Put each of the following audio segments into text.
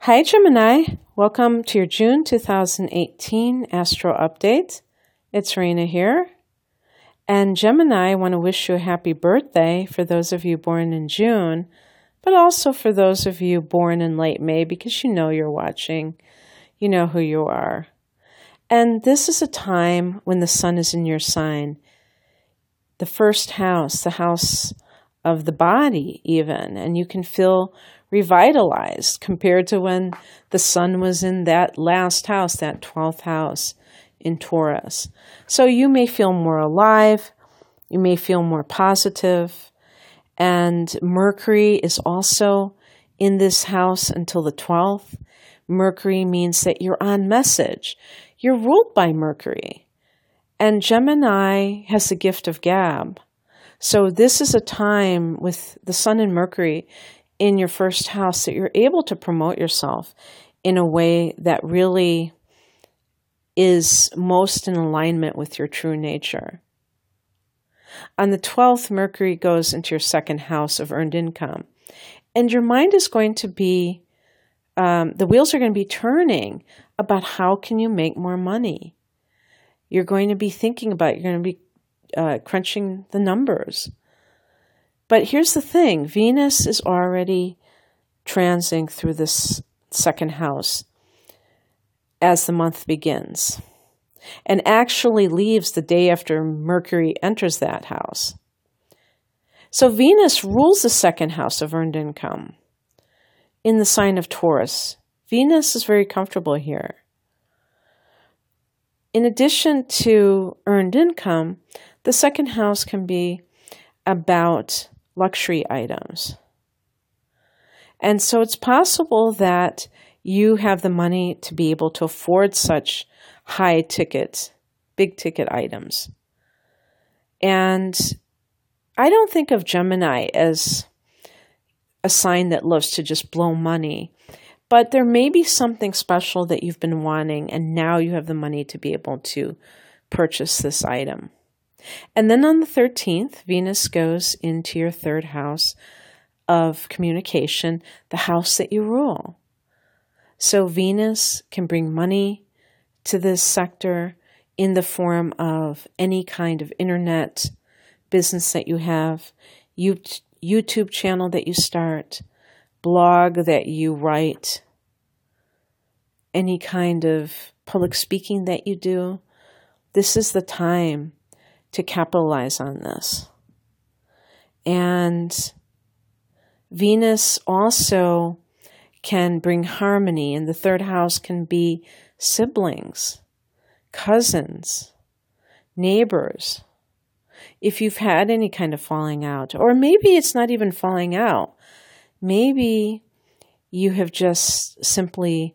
Hi, Gemini. Welcome to your June 2018 Astro Update. It's Rena here. And Gemini, I want to wish you a happy birthday for those of you born in June, but also for those of you born in late May, because you know you're watching. You know who you are. And this is a time when the sun is in your sign. The first house, the house of the body even, and you can feel revitalized compared to when the sun was in that last house, that 12th house in Taurus. So you may feel more alive, you may feel more positive, and Mercury is also in this house until the 12th. Mercury means that you're on message. You're ruled by Mercury. And Gemini has the gift of gab. So this is a time with the sun and Mercury in your first house that you're able to promote yourself in a way that really is most in alignment with your true nature. On the 12th, Mercury goes into your second house of earned income. And your mind is going to be, the wheels are going to be turning about how can you make more money. You're going to be thinking about, you're going to be crunching the numbers. But here's the thing, Venus is already transing through this second house as the month begins, and actually leaves the day after Mercury enters that house. So Venus rules the second house of earned income in the sign of Taurus. Venus is very comfortable here. In addition to earned income, the second house can be about luxury items. And so it's possible that you have the money to be able to afford such high ticket, big ticket items. And I don't think of Gemini as a sign that loves to just blow money, but there may be something special that you've been wanting, and now you have the money to be able to purchase this item. And then on the 13th, Venus goes into your third house of communication, the house that you rule. So Venus can bring money to this sector in the form of any kind of internet business that you have, YouTube channel that you start, blog that you write, any kind of public speaking that you do. This is the time to capitalize on this. And Venus also can bring harmony, and the third house can be siblings, cousins, neighbors. If you've had any kind of falling out, or maybe it's not even falling out, maybe you have just simply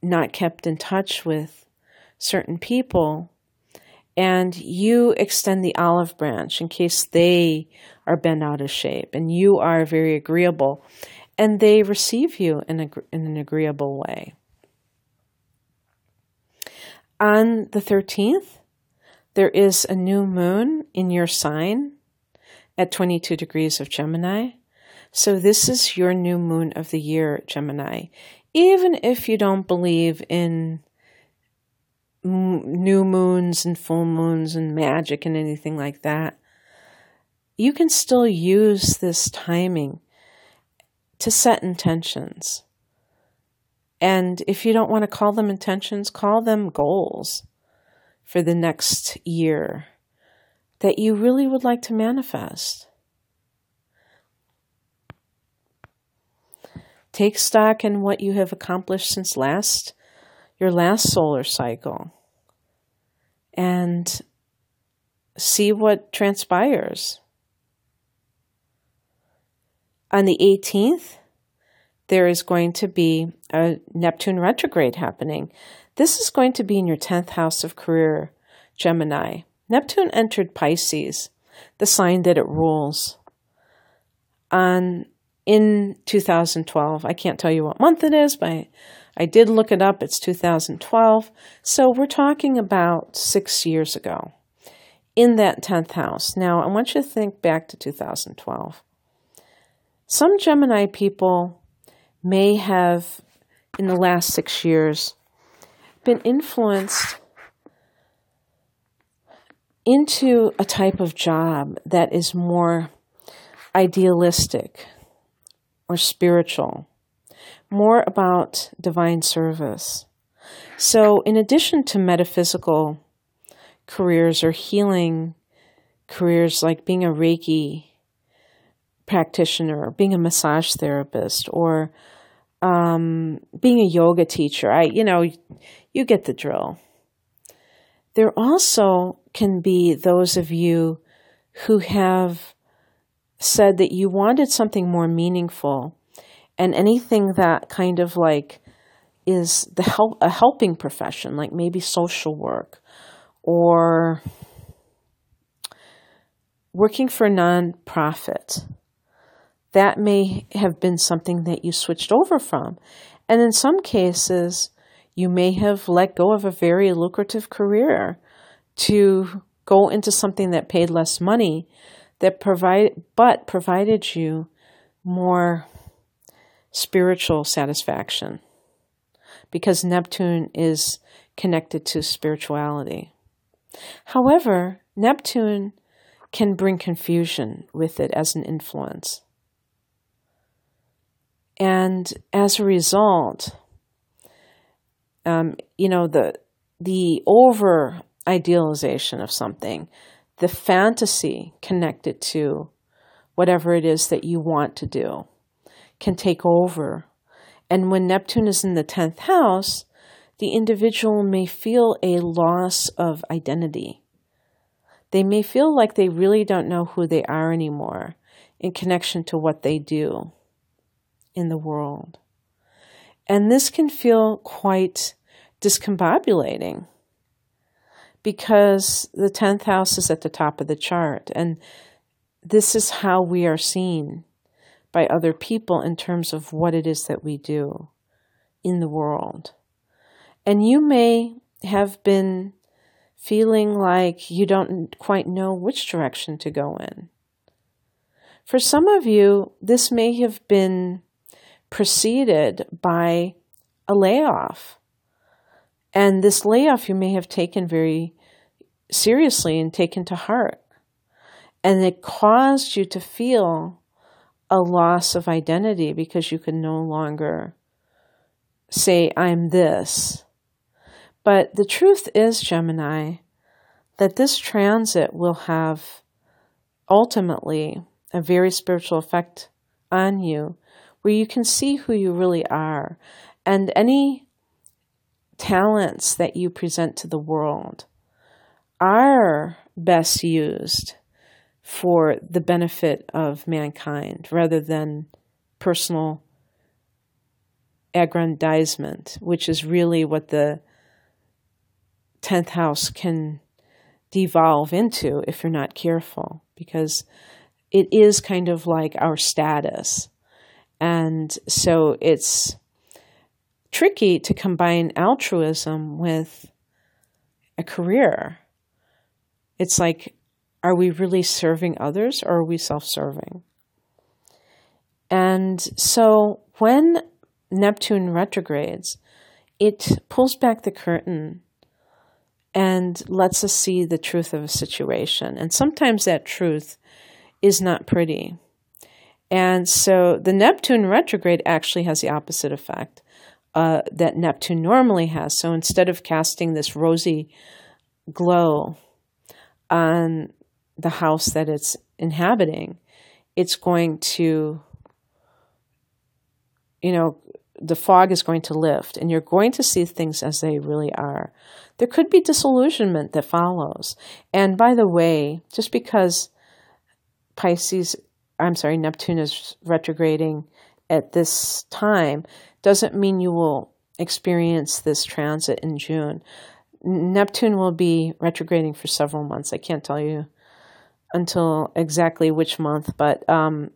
not kept in touch with certain people, and you extend the olive branch in case they are bent out of shape, and you are very agreeable, and they receive you in an agreeable way. On the 13th, there is a new moon in your sign at 22 degrees of Gemini. So this is your new moon of the year, Gemini. Even if you don't believe in new moons and full moons and magic and anything like that, you can still use this timing to set intentions. And if you don't want to call them intentions, call them goals for the next year that you really would like to manifest. Take stock in what you have accomplished since your last solar cycle, and see what transpires. On the 18th, there is going to be a Neptune retrograde happening. This is going to be in your 10th house of career, Gemini. Neptune entered Pisces, the sign that it rules, in 2012. I can't tell you what month it is, but I did look it up. It's 2012. So we're talking about 6 years ago in that 10th house. Now, I want you to think back to 2012. Some Gemini people may have in the last 6 years been influenced into a type of job that is more idealistic or spiritual, more about divine service. So in addition to metaphysical careers or healing careers like being a Reiki practitioner, or being a massage therapist, or being a yoga teacher, you get the drill. There also can be those of you who have said that you wanted something more meaningful, and anything that kind of like is a helping profession, like maybe social work or working for a nonprofit. That may have been something that you switched over from. And in some cases, you may have let go of a very lucrative career to go into something that paid less money, but provided you more spiritual satisfaction, because Neptune is connected to spirituality. However, Neptune can bring confusion with it as an influence. And as a result, the over-idealization of something, the fantasy connected to whatever it is that you want to do, can take over. And when Neptune is in the 10th house, the individual may feel a loss of identity. They may feel like they really don't know who they are anymore in connection to what they do in the world. And this can feel quite discombobulating because the 10th house is at the top of the chart. And this is how we are seen by other people in terms of what it is that we do in the world. And you may have been feeling like you don't quite know which direction to go in. For some of you, this may have been preceded by a layoff. And this layoff you may have taken very seriously and taken to heart. And it caused you to feel a loss of identity because you could no longer say, I'm this. But the truth is, Gemini, that this transit will have ultimately a very spiritual effect on you, where you can see who you really are. And any talents that you present to the world are best used for the benefit of mankind rather than personal aggrandizement, which is really what the 10th house can devolve into if you're not careful, because it is kind of like our status. And so it's tricky to combine altruism with a career. It's like, are we really serving others or are we self-serving? And so when Neptune retrogrades, it pulls back the curtain and lets us see the truth of a situation. And sometimes that truth is not pretty. And so the Neptune retrograde actually has the opposite effect that Neptune normally has. So instead of casting this rosy glow on the house that it's inhabiting, it's going to, the fog is going to lift and you're going to see things as they really are. There could be disillusionment that follows. And by the way, just because Neptune is retrograding at this time doesn't mean you will experience this transit in June. Neptune will be retrograding for several months. I can't tell you until exactly which month, but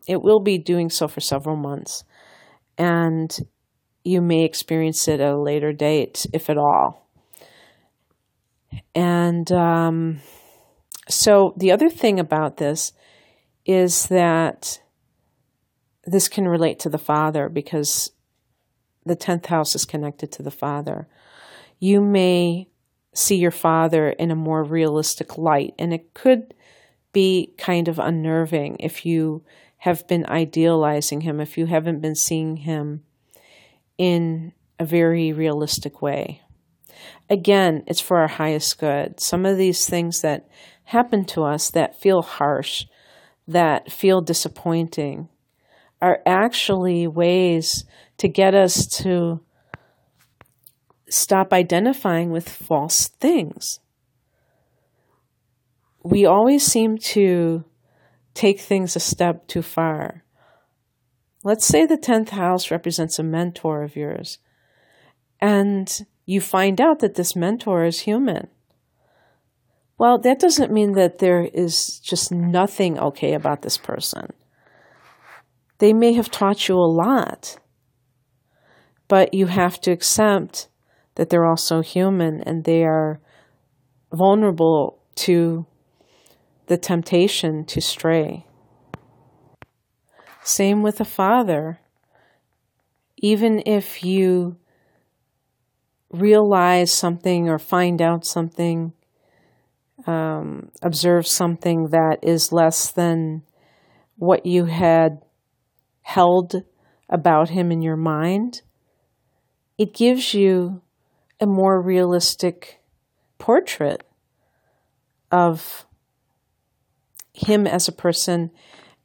it will be doing so for several months. And you may experience it at a later date, if at all. And so the other thing about this is that this can relate to the father, because the 10th house is connected to the father. You may see your father in a more realistic light, and it could be kind of unnerving if you have been idealizing him, if you haven't been seeing him in a very realistic way. Again, it's for our highest good. Some of these things that happen to us that feel harsh, that feel disappointing, are actually ways to get us to stop identifying with false things. We always seem to take things a step too far. Let's say the 10th house represents a mentor of yours, and you find out that this mentor is human. Well, that doesn't mean that there is just nothing okay about this person. They may have taught you a lot, but you have to accept that they're also human and they are vulnerable to the temptation to stray. Same with a father. Even if you realize something or find out something, observe something that is less than what you had held about him in your mind, it gives you a more realistic portrait of him as a person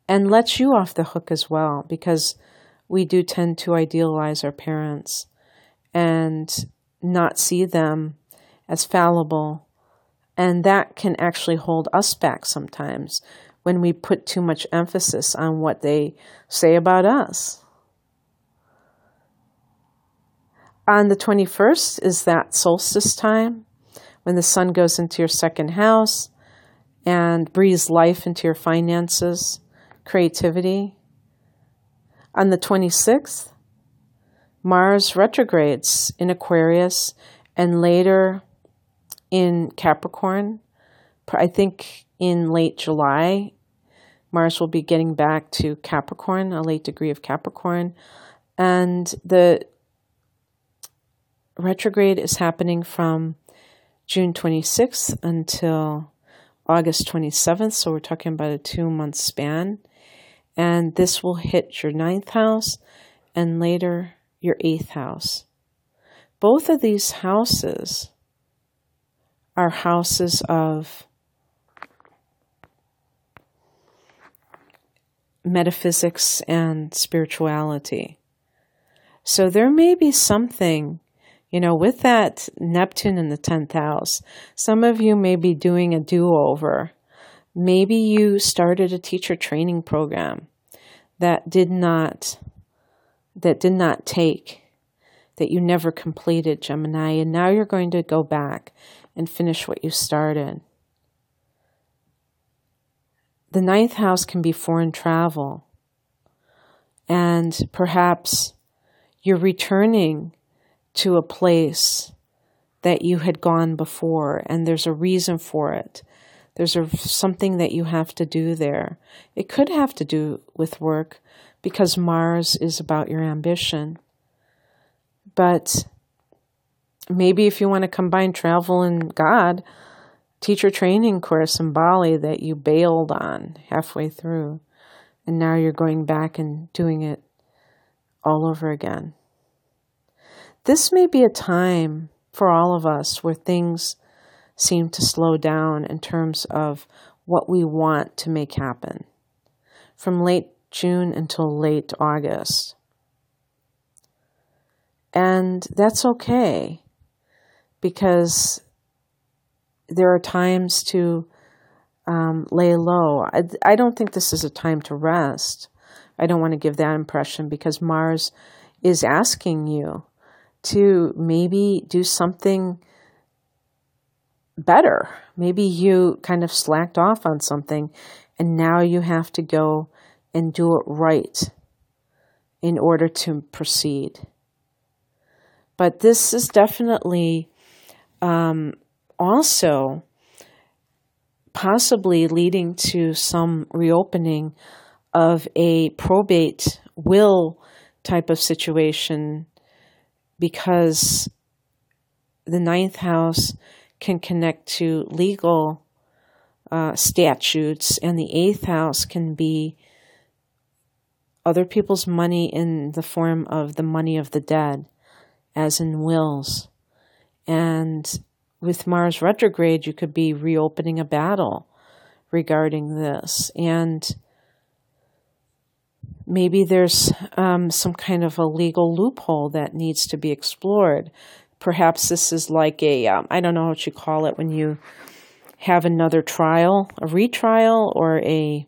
and lets you off the hook as well, because we do tend to idealize our parents and not see them as fallible. And that can actually hold us back sometimes when we put too much emphasis on what they say about us. On the 21st is that solstice time when the sun goes into your second house and breathes life into your finances, creativity. On the 26th, Mars retrogrades in Aquarius and later in Capricorn. I think in late July, Mars will be getting back to Capricorn, a late degree of Capricorn. And the retrograde is happening from June 26th until August 27th. So we're talking about a 2-month span. And this will hit your 9th house and later your 8th house. Both of these houses are houses of metaphysics and spirituality. So there may be something, with that Neptune in the 10th house, some of you may be doing a do-over. Maybe you started a teacher training program that did not take, that you never completed, Gemini, and now you're going to go back and finish what you started. The 9th house can be foreign travel, and perhaps you're returning to a place that you had gone before, and there's a reason for it. There's something that you have to do there. It could have to do with work because Mars is about your ambition. But maybe if you want to combine travel and God, teacher training course in Bali that you bailed on halfway through, and now you're going back and doing it all over again. This may be a time for all of us where things seem to slow down in terms of what we want to make happen, from late June until late August. And that's okay, because there are times to lay low. I don't think this is a time to rest. I don't want to give that impression, because Mars is asking you to maybe do something better. Maybe you kind of slacked off on something and now you have to go and do it right in order to proceed. But this is definitely also possibly leading to some reopening of a probate will type of situation because the 9th house can connect to legal statutes, and the 8th house can be other people's money in the form of the money of the dead, as in wills. And with Mars retrograde, you could be reopening a battle regarding this. And maybe there's some kind of a legal loophole that needs to be explored. Perhaps this is like a, I don't know what you call it when you have another trial, a retrial, or I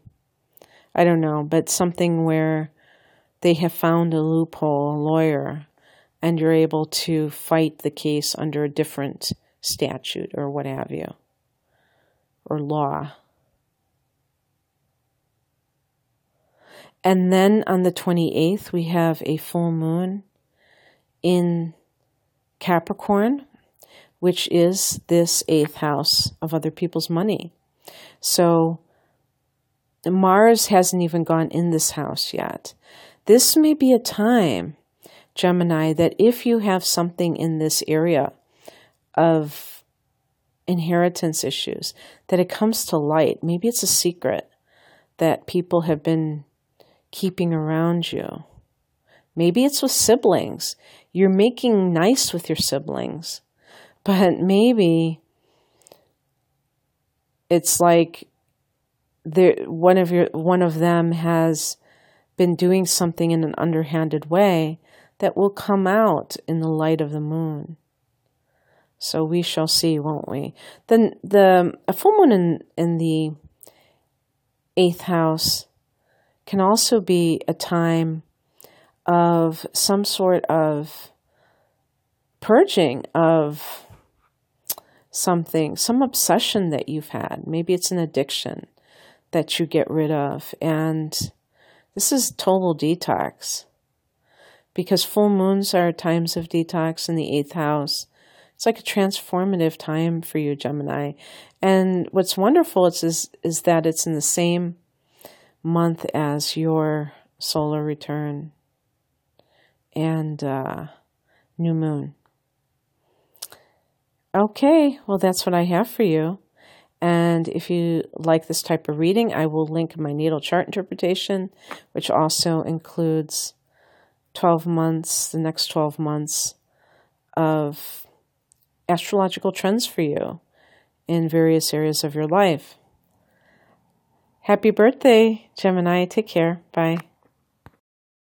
don't know, but something where they have found a loophole, a lawyer, and you're able to fight the case under a different statute or what have you, or law. And then on the 28th, we have a full moon in Capricorn, which is this 8th house of other people's money. So Mars hasn't even gone in this house yet. This may be a time, Gemini, that if you have something in this area of inheritance issues, that it comes to light. Maybe it's a secret that people have been keeping around you. Maybe it's with siblings. You're making nice with your siblings, but maybe it's like one of them has been doing something in an underhanded way that will come out in the light of the moon. So we shall see, won't we? Then a full moon in the 8th house can also be a time of some sort of purging of something, some obsession that you've had. Maybe it's an addiction that you get rid of. And this is total detox, because full moons are times of detox in the 8th house. It's like a transformative time for you, Gemini. And what's wonderful is that it's in the same month as your solar return and new moon. Okay, well, that's what I have for you. And if you like this type of reading, I will link my natal chart interpretation, which also includes 12 months, the next 12 months of astrological trends for you in various areas of your life. Happy birthday, Gemini. Take care. Bye.